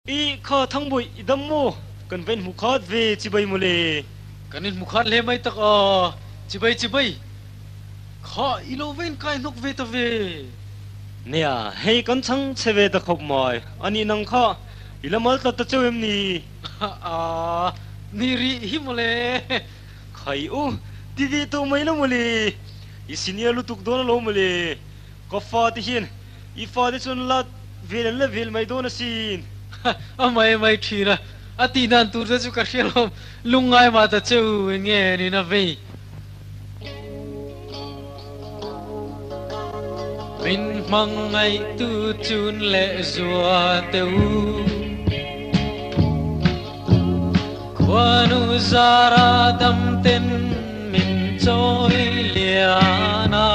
i kho thang bui idam mo kan ven mu khat ve chi bai mu le kanin mukhat le mai tak chibai kha ilo ven kai nok ve ta ve nia hei kan chang cheve ta khop moi ani nang kha ilamal ta chewem ni niri himole khai u tv to mai lo mu le i senior lu tuk don lo mu le ko fa ti hin i fa de chun la vel mai don sin mai thira ati nan tur chu ka hrialom lungai ma ta cheu nge ni na ve min mang ngai tu chun le zua teu kwanu zara dam ten min choi liana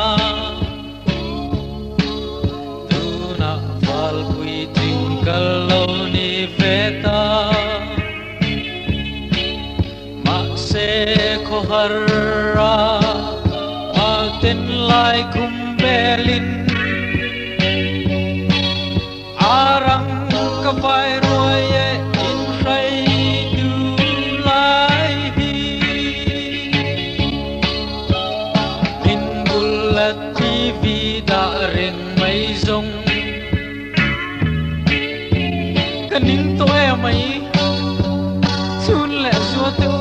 tuna val pui tin kaloni veta ma se khohara ma ten lai kumbelin arang ka vai roye in rai du lai hi in bulat tv da ren mai zong kanin to e mai chun le zo tu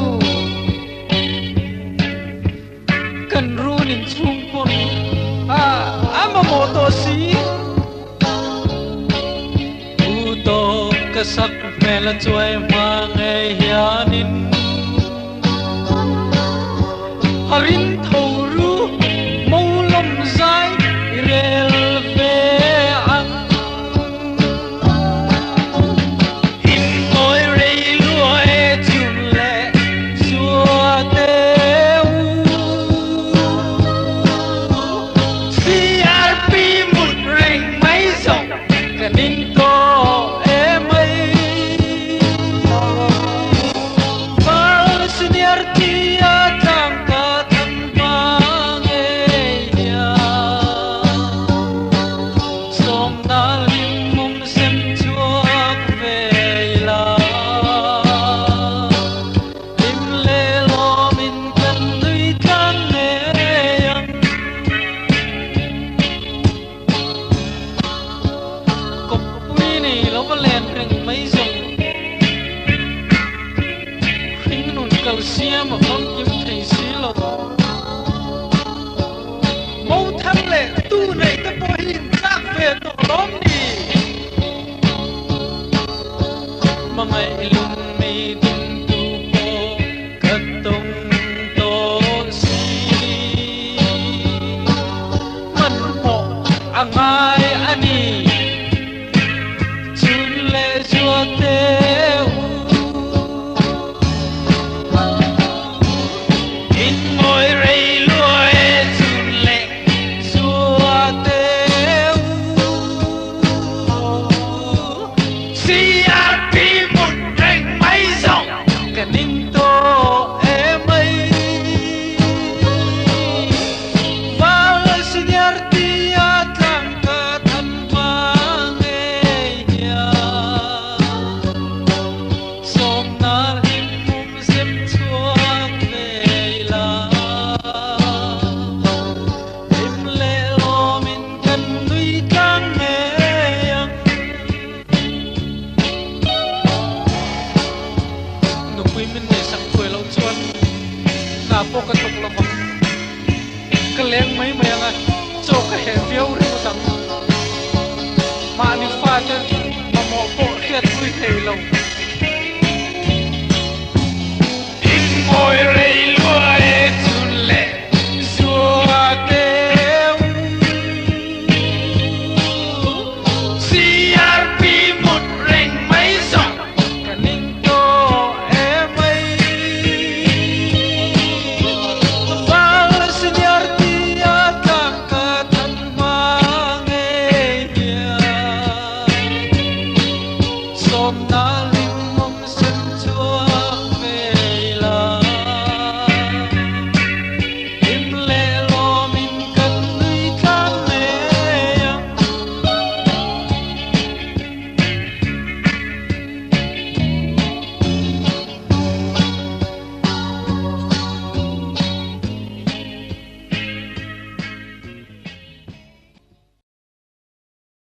kan runin chung pon ama moto si sak mela chuai ma nge hianin harin thoru maulam zai rel ve ang in oi rei luai chung le chua te CRP mut reng mai song kanin ko not